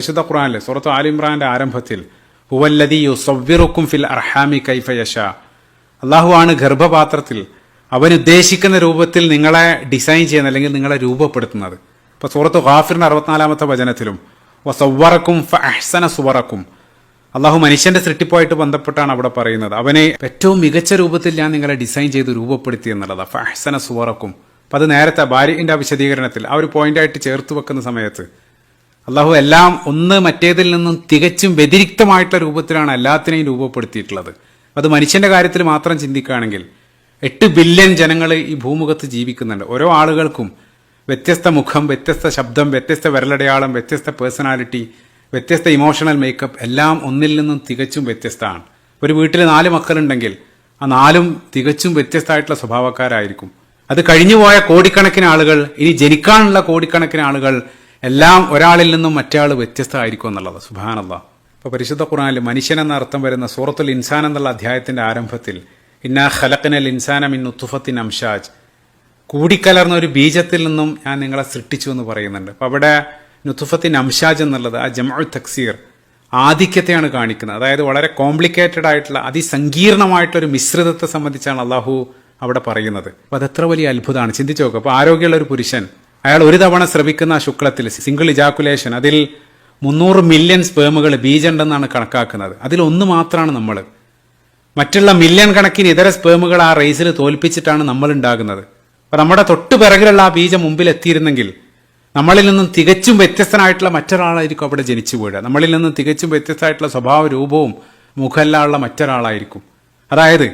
വിശുദ്ധ ഖുർആനിലെ സൂറത്ത് ആൽ ഇംറാന്റെ ആരംഭത്തിൽ ഹുവല്ലദീ യുസവ്വിറുക്കും ഫിൽ അർഹാമി കൈഫ യശാ, അല്ലാഹു ആണ് ഗർഭപാത്രത്തിൽ അവൻ ഉദ്ദേശിക്കുന്ന രൂപത്തിൽ നിങ്ങളെ ഡിസൈൻ ചെയ്യുന്നത് അല്ലെങ്കിൽ നിങ്ങളെ രൂപപ്പെടുത്തുന്നത്. ഇപ്പൊ സൂറത്ത് ഗാഫിറിന്റെ 64-ാമത്തെ വചനത്തിലും വസവ്വറക്കും ഫഅഹ്സന സുവറക്കും, അള്ളാഹു മനുഷ്യന്റെ സൃഷ്ടിപ്പുമായിട്ട് ബന്ധപ്പെട്ടാണ് അവിടെ പറയുന്നത്. അവനെ ഏറ്റവും മികച്ച രൂപത്തിൽ ഞാൻ നിങ്ങളെ ഡിസൈൻ ചെയ്ത് രൂപപ്പെടുത്തി എന്നുള്ളതാണ് ഫഅഹ്സന സുവറക്കും. അപ്പൊ അത് നേരത്തെ ബാരിന്റെ വിശദീകരണത്തിൽ ആ ഒരു പോയിന്റായിട്ട് ചേർത്ത് വെക്കുന്ന സമയത്ത് അള്ളാഹു എല്ലാം ഒന്ന് മറ്റേതിൽ നിന്നും തികച്ചും വ്യതിരിക്തമായിട്ടുള്ള രൂപത്തിലാണ് എല്ലാത്തിനെയും രൂപപ്പെടുത്തിയിട്ടുള്ളത്. അത് മനുഷ്യന്റെ കാര്യത്തിൽ മാത്രം ചിന്തിക്കുകയാണെങ്കിൽ 8 ബില്യൺ ജനങ്ങൾ ഈ ഭൂമുഖത്ത് ജീവിക്കുന്നുണ്ട്. ഓരോ ആളുകൾക്കും വ്യത്യസ്ത മുഖം, വ്യത്യസ്ത ശബ്ദം, വ്യത്യസ്ത വിരലടയാളം, വ്യത്യസ്ത പേഴ്സണാലിറ്റി, വ്യത്യസ്ത ഇമോഷണൽ മേക്കപ്പ്, എല്ലാം ഒന്നിൽ നിന്നും തികച്ചും വ്യത്യസ്തമാണ്. ഒരു വീട്ടിൽ 4 മക്കളുണ്ടെങ്കിൽ ആ 4ഉം തികച്ചും വ്യത്യസ്തമായിട്ടുള്ള സ്വഭാവക്കാരായിരിക്കും. അത് കഴിഞ്ഞുപോയ കോടിക്കണക്കിന് ആളുകൾ, ഇനി ജനിക്കാനുള്ള കോടിക്കണക്കിന് ആളുകൾ, എല്ലാം ഒരാളിൽ നിന്നും മറ്റേയാൾ വ്യത്യസ്തമായിരിക്കും എന്നുള്ളത്. സുബ്ഹാനല്ലാഹ്. ഇപ്പൊ പരിശുദ്ധ ഖുർആനിൽ മനുഷ്യൻ എന്ന അർത്ഥം വരുന്ന സൂറത്തുൽ ഇൻസാൻ എന്നുള്ള അധ്യായത്തിന്റെ ആരംഭത്തിൽ ഇന്നാ ഖലഖനൽ ഇൻസാന മിൻ നുത്ഫത്തിൻ അംശാജ്, കൂടിക്കലർന്ന ഒരു ബീജത്തിൽ നിന്നും ഞാൻ നിങ്ങളെ സൃഷ്ടിച്ചു എന്ന് പറയുന്നുണ്ട്. അപ്പൊ അവിടെ നുത്ഫത്തിൻ അംശാജ് എന്നുള്ളത് ആ ജംഉ തക്സീർ, ആധിക്യത്തെയാണ് കാണിക്കുന്നത്. അതായത് വളരെ കോംപ്ലിക്കേറ്റഡ് ആയിട്ടുള്ള അതിസങ്കീർണമായിട്ടുള്ള ഒരു മിശ്രിതത്തെ സംബന്ധിച്ചാണ് അള്ളാഹു അവിടെ പറയുന്നത്. അപ്പൊ അതെത്ര വലിയ അത്ഭുതമാണ്, ചിന്തിച്ചു നോക്കുക. അപ്പൊ ആരോഗ്യമുള്ള ഒരു പുരുഷൻ, അയാൾ ഒരു തവണ ശ്രവിക്കുന്ന ആ ശുക്ലത്തിൽ സിംഗിൾ ഇജാക്കുലേഷൻ, അതിൽ 300 മില്യൺ സ്പേമുകൾ ബീജമുണ്ടെന്നാണ് കണക്കാക്കുന്നത്. അതിലൊന്ന് മാത്രമാണ് നമ്മൾ. മറ്റുള്ള മില്യൺ കണക്കിന് ഇതര സ്പേമുകൾ ആ റേസിൽ തോൽപ്പിച്ചിട്ടാണ് നമ്മൾ ഉണ്ടാകുന്നത്. അപ്പൊ നമ്മുടെ തൊട്ടു പിറകിലുള്ള ആ ബീജം മുമ്പിൽ എത്തിയിരുന്നെങ്കിൽ നമ്മളിൽ നിന്നും തികച്ചും വ്യത്യസ്തനായിട്ടുള്ള മറ്റൊരാളായിരിക്കും അവിടെ ജനിച്ചു വീഴുക. നമ്മളിൽ നിന്നും തികച്ചും വ്യത്യസ്തമായിട്ടുള്ള സ്വഭാവ രൂപവും മുഖമെല്ലാമുള്ള മറ്റൊരാളായിരിക്കും. അതായത്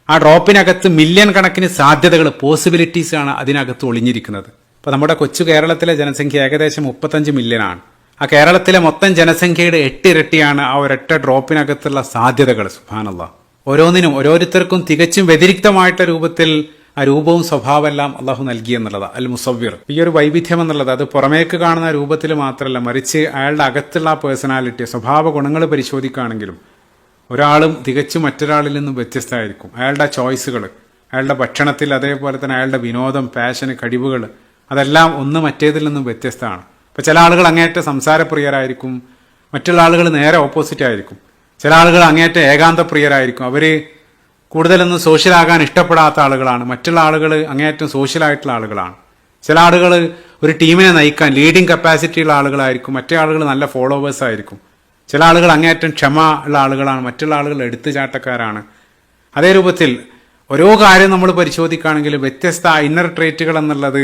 ആ ഡ്രോപ്പിനകത്ത് മില്യൺ കണക്കിന് സാധ്യതകൾ, പോസിബിലിറ്റീസ് ആണ് അതിനകത്ത് ഒളിഞ്ഞിരിക്കുന്നത്. ഇപ്പൊ നമ്മുടെ കൊച്ചു കേരളത്തിലെ ജനസംഖ്യ ഏകദേശം 35 മില്യനാണ്. ആ കേരളത്തിലെ മൊത്തം ജനസംഖ്യയുടെ 8 ഇരട്ടിയാണ് ആ ഒരൊറ്റ ഡ്രോപ്പിനകത്തുള്ള സാധ്യതകൾ. സുബ്ഹാനല്ലാഹ്. ഓരോന്നിനും ഓരോരുത്തർക്കും തികച്ചും വ്യതിരിക്തമായിട്ട രൂപത്തിൽ ആ രൂപവും സ്വഭാവമെല്ലാം അള്ളാഹു നൽകി എന്നുള്ളത് അൽ മുസവ്വിർ. ഈ ഒരു വൈവിധ്യം എന്നുള്ളത് അത് പുറമേക്ക് കാണുന്ന രൂപത്തിൽ മാത്രമല്ല, മറിച്ച് അയാളുടെ അകത്തുള്ള ആ പേഴ്സണാലിറ്റി, സ്വഭാവ ഗുണങ്ങൾ പരിശോധിക്കുകയാണെങ്കിലും ഒരാളും തികച്ചും മറ്റൊരാളിൽ നിന്നും വ്യത്യസ്തമായിരിക്കും. അയാളുടെ ചോയ്സുകൾ, അയാളുടെ ഭക്ഷണത്തിൽ, അതേപോലെ തന്നെ അയാളുടെ വിനോദം, പാഷന്, കഴിവുകൾ, അതെല്ലാം ഒന്ന് മറ്റേതിൽ നിന്നും വ്യത്യസ്തമാണ്. ഇപ്പൊ ചില ആളുകൾ അങ്ങേറ്റ സംസാരപ്രിയരായിരിക്കും, മറ്റുള്ള ആളുകൾ നേരെ ഓപ്പോസിറ്റ് ആയിരിക്കും. ചില ആളുകൾ അങ്ങേറ്റ ഏകാന്തപ്രിയരായിരിക്കും, അവര് കൂടുതലൊന്നും സോഷ്യലാകാൻ ഇഷ്ടപ്പെടാത്ത ആളുകളാണ്. മറ്റുള്ള ആളുകൾ അങ്ങേയറ്റം സോഷ്യലായിട്ടുള്ള ആളുകളാണ്. ചില ആളുകൾ ഒരു ടീമിനെ നയിക്കാൻ ലീഡിംഗ് കപ്പാസിറ്റി ഉള്ള ആളുകളായിരിക്കും, മറ്റേ ആളുകൾ നല്ല ഫോളോവേഴ്സ് ആയിരിക്കും. ചില ആളുകൾ അങ്ങേയറ്റം ക്ഷമ ഉള്ള ആളുകളാണ്, മറ്റുള്ള ആളുകൾ എടുത്തുചാട്ടക്കാരാണ്. അതേ രൂപത്തിൽ ഓരോ കാര്യം നമ്മൾ പരിശോധിക്കുകയാണെങ്കിൽ വ്യത്യസ്ത ഇന്നർ ട്രേറ്റുകൾ എന്നുള്ളത്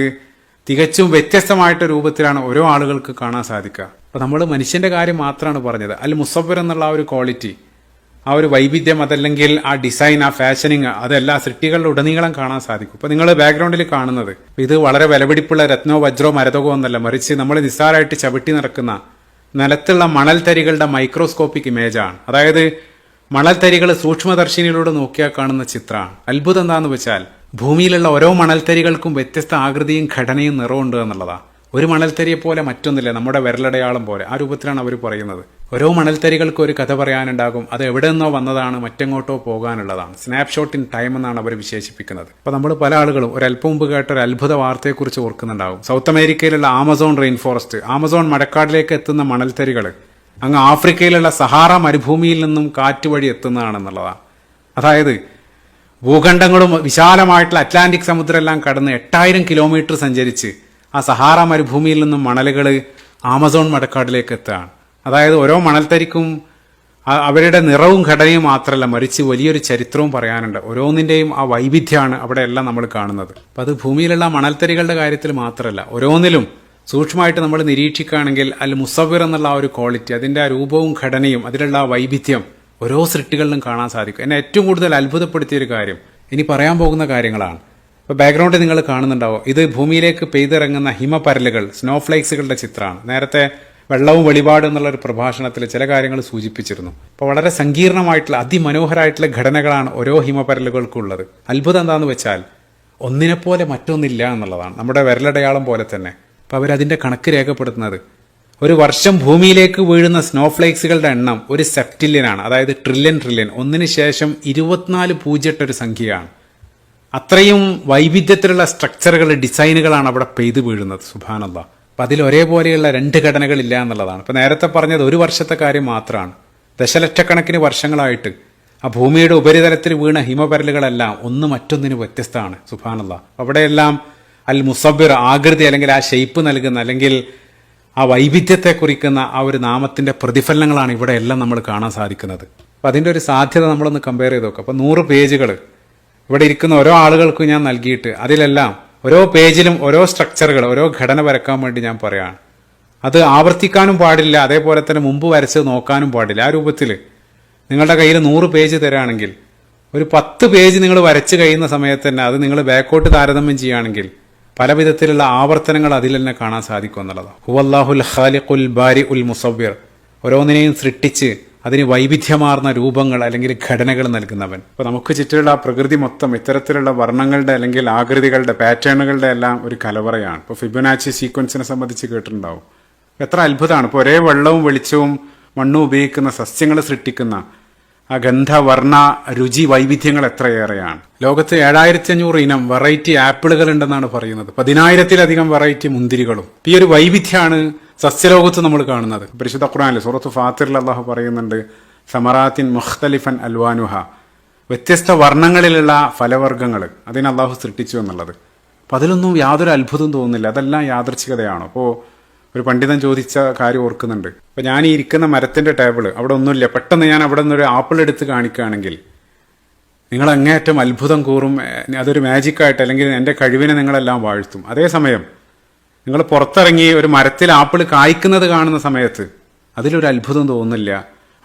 തികച്ചും വ്യത്യസ്തമായിട്ട് രൂപത്തിലാണ് ഓരോ ആളുകൾക്ക് കാണാൻ സാധിക്കുക. അപ്പൊ നമ്മൾ മനുഷ്യന്റെ കാര്യം മാത്രമാണ് പറഞ്ഞത്. അൽ മുസവ്വിർ എന്നുള്ള ആ ഒരു ക്വാളിറ്റി, ആ ഒരു വൈവിധ്യം, അതല്ലെങ്കിൽ ആ ഡിസൈൻ, ആ ഫാഷനിങ്, അതെല്ലാ സൃഷ്ടികളുടെ ഉടനീളം കാണാൻ സാധിക്കും. ഇപ്പൊ നിങ്ങൾ ബാക്ക്ഗ്രൗണ്ടിൽ കാണുന്നത് ഇത് വളരെ വിലപിടിപ്പുള്ള രത്നോ വജ്രോ മരതകോ എന്നല്ല, മറിച്ച് നമ്മൾ നിസ്സാരമായിട്ട് ചവിട്ടി നടക്കുന്ന നിലത്തുള്ള മണൽത്തരികളുടെ മൈക്രോസ്കോപ്പിക് ഇമേജാണ്. അതായത് മണൽത്തരികൾ സൂക്ഷ്മദർശിനിയിലൂടെ നോക്കിയാൽ കാണുന്ന ചിത്രമാണ്. അത്ഭുതം എന്താന്ന് വെച്ചാൽ ഭൂമിയിലുള്ള ഓരോ മണൽത്തരികൾക്കും വ്യത്യസ്ത ആകൃതിയും ഘടനയും നിറവുണ്ട് എന്നുള്ളതാണ്. ഒരു മണൽത്തരിയെ പോലെ മറ്റൊന്നില്ല, നമ്മുടെ വിരലടയാളം പോലെ. ആ രൂപത്തിലാണ് അവർ പറയുന്നത്. ഓരോ മണൽത്തരികൾക്കും ഒരു കഥ പറയാനുണ്ടാകും. അത് എവിടെ നിന്നോ വന്നതാണ്, മറ്റെങ്ങോട്ടോ പോകാനുള്ളതാണ്. സ്നാപ്ഷോട്ട് ഇൻ ടൈം എന്നാണ് അവർ വിശേഷിപ്പിക്കുന്നത്. അപ്പൊ നമ്മൾ പല ആളുകളും ഒരല്പം മുമ്പ് കേട്ട ഒരു അത്ഭുത വാർത്തയെക്കുറിച്ച് ഓർക്കുന്നുണ്ടാവും. സൗത്ത് അമേരിക്കയിലുള്ള ആമസോൺ റെയിൻ ഫോറസ്റ്റ്, ആമസോൺ മഴക്കാടിലേക്ക് എത്തുന്ന മണൽത്തരികൾ അങ്ങ് ആഫ്രിക്കയിലുള്ള സഹാറ മരുഭൂമിയിൽ നിന്നും കാറ്റ് വഴി എത്തുന്നതാണെന്നുള്ളതാണ്. അതായത് ഭൂഖണ്ഡങ്ങളും വിശാലമായിട്ടുള്ള അറ്റ്ലാന്റിക് സമുദ്രം എല്ലാം കടന്ന് 8000 കിലോമീറ്റർ സഞ്ചരിച്ച് ആ സഹാറ മരുഭൂമിയിൽ നിന്നും മണലുകൾ ആമസോൺ മഴക്കാടിലേക്ക് എത്തുകയാണ്. അതായത് ഓരോ മണൽത്തരിക്കും അവരുടെ നിറവും ഘടനയും മാത്രമല്ല, മറിച്ച് വലിയൊരു ചരിത്രവും പറയാനുണ്ട്. ഓരോന്നിന്റെയും ആ വൈവിധ്യമാണ് അവിടെയെല്ലാം നമ്മൾ കാണുന്നത്. അപ്പം അത് ഭൂമിയിലുള്ള മണൽത്തരികളുടെ കാര്യത്തിൽ മാത്രമല്ല, ഓരോന്നിലും സൂക്ഷ്മമായിട്ട് നമ്മൾ നിരീക്ഷിക്കുകയാണെങ്കിൽ അൽ മുസവ്വിർ എന്നുള്ള ആ ഒരു ക്വാളിറ്റി, അതിന്റെ ആ രൂപവും ഘടനയും അതിലുള്ള ആ വൈവിധ്യം ഓരോ സൃഷ്ടികളിലും കാണാൻ സാധിക്കും. എന്നെ ഏറ്റവും കൂടുതൽ അത്ഭുതപ്പെടുത്തിയൊരു കാര്യം ഇനി പറയാൻ പോകുന്ന കാര്യങ്ങളാണ്. ഇപ്പൊ ബാക്ക്ഗ്രൗണ്ടിൽ നിങ്ങൾ കാണുന്നുണ്ടാവും, ഇത് ഭൂമിയിലേക്ക് പെയ്തിറങ്ങുന്ന ഹിമപരലുകൾ, സ്നോഫ്ലേക്സുകളുടെ ചിത്രമാണ്. നേരത്തെ വെള്ളവും വെളിപാട് എന്നുള്ള ഒരു പ്രഭാഷണത്തിൽ ചില കാര്യങ്ങൾ സൂചിപ്പിച്ചിരുന്നു. അപ്പോൾ വളരെ സങ്കീർണമായിട്ടുള്ള അതിമനോഹരമായിട്ടുള്ള ഘടനകളാണ് ഓരോ ഹിമപരലുകൾക്കുള്ളത്. അത്ഭുതം എന്താന്ന് വെച്ചാൽ ഒന്നിനെപ്പോലെ മറ്റൊന്നില്ല എന്നുള്ളതാണ്. നമ്മുടെ വിരലടയാളം പോലെ തന്നെ. അപ്പൊ അവരതിന്റെ കണക്ക് രേഖപ്പെടുത്തുന്നത് ഒരു വർഷം ഭൂമിയിലേക്ക് വീഴുന്ന സ്നോഫ്ലേക്സുകളുടെ എണ്ണം ഒരു സെപ്റ്റില്യനാണ്. അതായത് ട്രില്യൻ, ഒന്നിന് ശേഷം 24 പൂജ്യട്ടൊരു സംഖ്യയാണ്. അത്രയും വൈവിധ്യത്തിലുള്ള സ്ട്രക്ചറുകൾ, ഡിസൈനുകളാണ് അവിടെ പെയ്തു വീഴുന്നത്. സുബ്ഹാനല്ലാഹ്. അപ്പം അതിൽ ഒരേപോലെയുള്ള രണ്ട് ഘടനകളില്ല എന്നുള്ളതാണ്. ഇപ്പം നേരത്തെ പറഞ്ഞത് ഒരു വർഷത്തെ കാര്യം മാത്രമാണ്. ദശലക്ഷക്കണക്കിന് വർഷങ്ങളായിട്ട് ആ ഭൂമിയുടെ ഉപരിതലത്തിൽ വീണ ഹിമപരലുകളെല്ലാം ഒന്ന് മറ്റൊന്നിന് വ്യത്യസ്തമാണ്. സുബ്ഹാനല്ലാഹ്. അവിടെയെല്ലാം അൽ മുസബ്ബിർ, ആകൃതി അല്ലെങ്കിൽ ആ ഷെയ്പ്പ് നൽകുന്ന അല്ലെങ്കിൽ ആ വൈവിധ്യത്തെ കുറിക്കുന്ന ആ ഒരു നാമത്തിന്റെ പ്രതിഫലനങ്ങളാണ് ഇവിടെ എല്ലാം നമ്മൾ കാണാൻ സാധിക്കുന്നത്. അപ്പം അതിൻ്റെ ഒരു സാധ്യത നമ്മളൊന്ന് കമ്പയർ ചെയ്ത് നോക്കാം. അപ്പം 100 പേജുകൾ ഇവിടെ ഇരിക്കുന്ന ഓരോ ആളുകൾക്കും ഞാൻ നൽകിയിട്ട് അതിലെല്ലാം ഓരോ പേജിലും ഓരോ സ്ട്രക്ചറുകൾ, ഓരോ ഘടന വരക്കാൻ വേണ്ടി ഞാൻ പറയാണ്. അത് ആവർത്തിക്കാനും പാടില്ല, അതേപോലെ തന്നെ മുമ്പ് വരച്ച് നോക്കാനും പാടില്ല. ആ രൂപത്തിൽ നിങ്ങളുടെ കയ്യിൽ 100 പേജ് തരാണെങ്കിൽ ഒരു 10 പേജ് നിങ്ങൾ വരച്ച് കഴിയുന്ന സമയത്ത് തന്നെ അത് നിങ്ങൾ ബാക്കോട്ട് താരതമ്യം ചെയ്യുകയാണെങ്കിൽ പല വിധത്തിലുള്ള ആവർത്തനങ്ങൾ അതിൽ തന്നെ കാണാൻ സാധിക്കും എന്നുള്ളതാണ്. ഹുവല്ലാഹുൽ ഖാലിഖുൽ ബാരിഉൽ മുസവ്വിർ, ഓരോന്നിനെയും സൃഷ്ടിച്ച് അതിന് വൈവിധ്യമാർന്ന രൂപങ്ങൾ അല്ലെങ്കിൽ ഘടനകൾ നൽകുന്നവൻ. അപ്പോൾ നമുക്ക് ചുറ്റിലുള്ള പ്രകൃതി മൊത്തം ഇത്തരത്തിലുള്ള വർണ്ണങ്ങളുടെ അല്ലെങ്കിൽ ആകൃതികളുടെ പാറ്റേണുകളുടെ എല്ലാം ഒരു കലവറയാണ്. ഇപ്പോൾ ഫിബൊനാച്ചി സീക്വൻസിനെ സംബന്ധിച്ച് കേട്ടിട്ടുണ്ടാവും. എത്ര അത്ഭുതമാണ്. ഇപ്പോൾ ഒരേ വെള്ളവും വെളിച്ചവും മണ്ണും ഉപയോഗിക്കുന്ന സസ്യങ്ങൾ സൃഷ്ടിക്കുന്ന ആ ഗന്ധ, വർണ്ണ, രുചി വൈവിധ്യങ്ങൾ എത്രയേറെയാണ്. ലോകത്ത് 7500 ഇനം വെറൈറ്റി ആപ്പിളുകൾ ഉണ്ടെന്നാണ് പറയുന്നത്. 10,000-ലധികം വെറൈറ്റി മുന്തിരികളും. ഈ ഒരു വൈവിധ്യമാണ് സസ്യലോകത്ത് നമ്മൾ കാണുന്നത്. പരിശുദ്ധ ഖുർആനിൽ സൂറത്ത് ഫാത്തിറിൽ അല്ലാഹു പറയുന്നുണ്ട്, സമറാത്തിൻ മുഖ്തലിഫൻ അൽവാനുഹ, വ്യത്യസ്ത വർണ്ണങ്ങളിലുള്ള ഫലവർഗ്ഗങ്ങൾ അതിന് അല്ലാഹു സൃഷ്ടിച്ചു എന്നുള്ളത്. അപ്പം അതിലൊന്നും യാതൊരു അത്ഭുതം തോന്നുന്നില്ല. അതെല്ലാം യാദൃച്ഛികതയാണ്. അപ്പോൾ ഒരു പണ്ഡിതൻ ചോദിച്ച കാര്യം ഓർക്കുന്നുണ്ട്. അപ്പം ഞാൻ ഈ ഇരിക്കുന്ന മരത്തിന്റെ ടേബിള് അവിടെ ഒന്നുമില്ല, പെട്ടെന്ന് ഞാൻ അവിടെ നിന്നൊരു ആപ്പിൾ എടുത്ത് കാണിക്കുകയാണെങ്കിൽ നിങ്ങൾ അങ്ങേയറ്റം അത്ഭുതം കൂറും, അതൊരു മാജിക്കായിട്ട് അല്ലെങ്കിൽ എൻ്റെ കഴിവിനെ നിങ്ങളെല്ലാം വാഴ്ത്തും. അതേസമയം നിങ്ങൾ പുറത്തിറങ്ങി ഒരു മരത്തിൽ ആപ്പിൾ കായ്ക്കുന്നത് കാണുന്ന സമയത്ത് അതിലൊരു അത്ഭുതം തോന്നുന്നില്ല,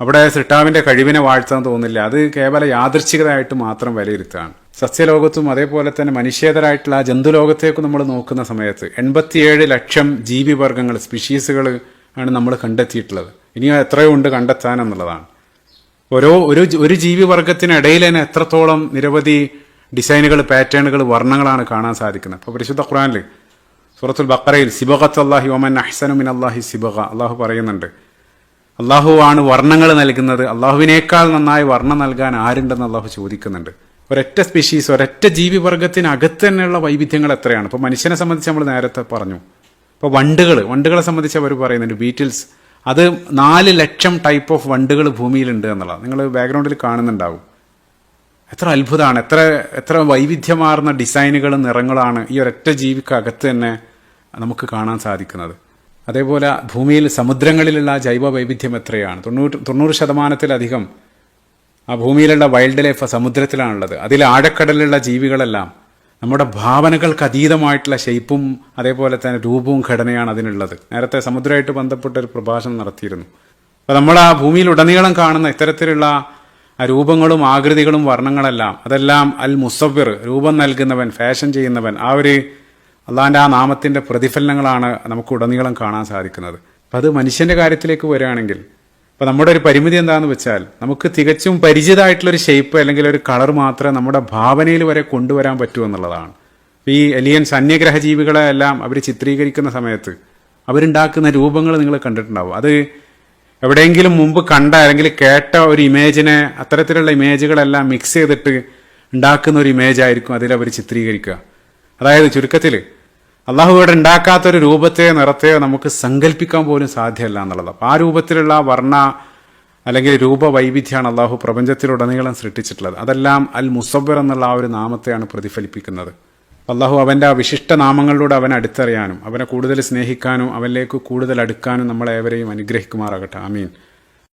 അവിടെ സിട്ടാവിന്റെ കഴിവിനെ വാഴ്ത്താൻ തോന്നുന്നില്ല. അത് കേവല യാദൃച്ഛികതയായിട്ട് മാത്രം വിലയിരുത്തുകയാണ്. സസ്യലോകത്തും അതേപോലെ തന്നെ മനുഷ്യേതരായിട്ടുള്ള ആ ജന്തുലോകത്തേക്കും നമ്മൾ നോക്കുന്ന സമയത്ത് 87 ലക്ഷം ജീവിവർഗങ്ങൾ, സ്പീഷീസുകൾ ആണ് നമ്മൾ കണ്ടെത്തിയിട്ടുള്ളത്. ഇനിയും എത്രയോ ഉണ്ട് കണ്ടെത്താൻ എന്നുള്ളതാണ്. ഒരു ജീവിവർഗത്തിനിടയിൽ തന്നെ എത്രത്തോളം നിരവധി ഡിസൈനുകൾ, പാറ്റേണുകൾ, വർണ്ണങ്ങളാണ് കാണാൻ സാധിക്കുന്നത്. അപ്പോൾ പരിശുദ്ധ ഖുർആനിൽ സൂറത്തുൽ ബഖറയിൽ സിബഗത്തുല്ലാഹി വമൻ അഹ്സനു മിനല്ലാഹി സിബഗ അള്ളാഹു പറയുന്നുണ്ട്, അള്ളാഹു ആണ് വർണ്ണങ്ങൾ നൽകുന്നത്, അള്ളാഹുവിനേക്കാൾ നന്നായി വർണ്ണം നൽകാൻ ആരുണ്ടെന്ന് അള്ളാഹു ചോദിക്കുന്നുണ്ട്. ഒരൊറ്റ സ്പീഷീസ്, ഒരൊറ്റ ജീവിവർഗത്തിനകത്ത് തന്നെയുള്ള വൈവിധ്യങ്ങൾ എത്രയാണ്. ഇപ്പോൾ മനുഷ്യനെ സംബന്ധിച്ച് നമ്മൾ നേരത്തെ പറഞ്ഞു. ഇപ്പോൾ വണ്ടുകളെ സംബന്ധിച്ച് അവർ പറയുന്നുണ്ട്, ബീറ്റിൽസ്, അത് 4 ലക്ഷം ടൈപ്പ് ഓഫ് വണ്ടുകൾ ഭൂമിയിലുണ്ട് എന്നുള്ളത് നിങ്ങൾ ബാക്ക്ഗ്രൗണ്ടിൽ കാണുന്നുണ്ടാവും. എത്ര അത്ഭുതമാണ്, എത്ര വൈവിധ്യമാർന്ന ഡിസൈനുകളും നിറങ്ങളാണ് ഈ ഒരൊറ്റ ജീവിക്കകത്ത് തന്നെ നമുക്ക് കാണാൻ സാധിക്കുന്നത്. അതേപോലെ ഭൂമിയിൽ സമുദ്രങ്ങളിലുള്ള ജൈവ വൈവിധ്യം എത്രയാണ്. 90% ആ ഭൂമിയിലുള്ള വൈൽഡ് ലൈഫ് സമുദ്രത്തിലാണുള്ളത്. അതിൽ ആഴക്കടലിലുള്ള ജീവികളെല്ലാം നമ്മുടെ ഭാവനകൾക്ക് അതീതമായിട്ടുള്ള ഷെയ്പ്പും അതേപോലെ തന്നെ രൂപവും ഘടനയാണ് അതിനുള്ളത്. നേരത്തെ സമുദ്രമായിട്ട് ബന്ധപ്പെട്ട ഒരു പ്രഭാഷണം നടത്തിയിരുന്നു. അപ്പോൾ നമ്മൾ ആ ഭൂമിയിലുടനീളം കാണുന്ന ഇത്തരത്തിലുള്ള ആ രൂപങ്ങളും ആകൃതികളും വർണ്ണങ്ങളെല്ലാം അതെല്ലാം അൽ മുസവ്വിർ, രൂപം നൽകുന്നവൻ, ഫാഷൻ ചെയ്യുന്നവൻ, ആ ഒരു അള്ളാഹിൻ്റെ ആ നാമത്തിന്റെ പ്രതിഫലനങ്ങളാണ് നമുക്ക് ഉടനീളം കാണാൻ സാധിക്കുന്നത്. അപ്പം അത് മനുഷ്യന്റെ കാര്യത്തിലേക്ക് വരികയാണെങ്കിൽ അപ്പം നമ്മുടെ ഒരു പരിമിതി എന്താണെന്ന് വെച്ചാൽ നമുക്ക് തികച്ചും പരിചിതമായിട്ടുള്ളൊരു ഷേപ്പ് അല്ലെങ്കിൽ ഒരു കളർ മാത്രമേ നമ്മുടെ ഭാവനയിൽ വരെ കൊണ്ടുവരാൻ പറ്റൂ എന്നുള്ളതാണ്. ഈ എലിയൻസ്, അന്യഗ്രഹ ജീവികളെ എല്ലാം അവർ ചിത്രീകരിക്കുന്ന സമയത്ത് അവരുണ്ടാക്കുന്ന രൂപങ്ങൾ നിങ്ങൾ കണ്ടിട്ടുണ്ടാവും. അത് എവിടെയെങ്കിലും മുമ്പ് കണ്ട അല്ലെങ്കിൽ കേട്ട ഒരു ഇമേജിനെ അത്തരത്തിലുള്ള ഇമേജുകളെല്ലാം മിക്സ് ചെയ്തിട്ട് ഉണ്ടാക്കുന്ന ഒരു ഇമേജ് ആയിരിക്കും അതിലവർ ചിത്രീകരിക്കുക. അതായത് ചുരുക്കത്തിൽ അള്ളാഹു ഇവിടെ ഉണ്ടാക്കാത്തൊരു രൂപത്തെയോ നിറത്തെയോ നമുക്ക് സങ്കല്പിക്കാൻ പോലും സാധ്യമല്ല എന്നുള്ളത്. അപ്പോൾ ആ രൂപത്തിലുള്ള വർണ്ണ അല്ലെങ്കിൽ രൂപവൈവിധ്യമാണ് അള്ളാഹു പ്രപഞ്ചത്തിലുടനീളം സൃഷ്ടിച്ചിട്ടുള്ളത്. അതെല്ലാം അൽ മുസവ്വിർ എന്നുള്ള ആ ഒരു നാമത്തെയാണ് പ്രതിഫലിപ്പിക്കുന്നത്. അള്ളാഹു അവൻ്റെ ആ വിശിഷ്ട നാമങ്ങളിലൂടെ അവനെ അടുത്തറിയാനും അവനെ കൂടുതൽ സ്നേഹിക്കാനും അവനിലേക്ക് കൂടുതൽ അടുക്കാനും നമ്മളേവരെയും അനുഗ്രഹിക്കുമാറാകട്ടെ. ആമീൻ.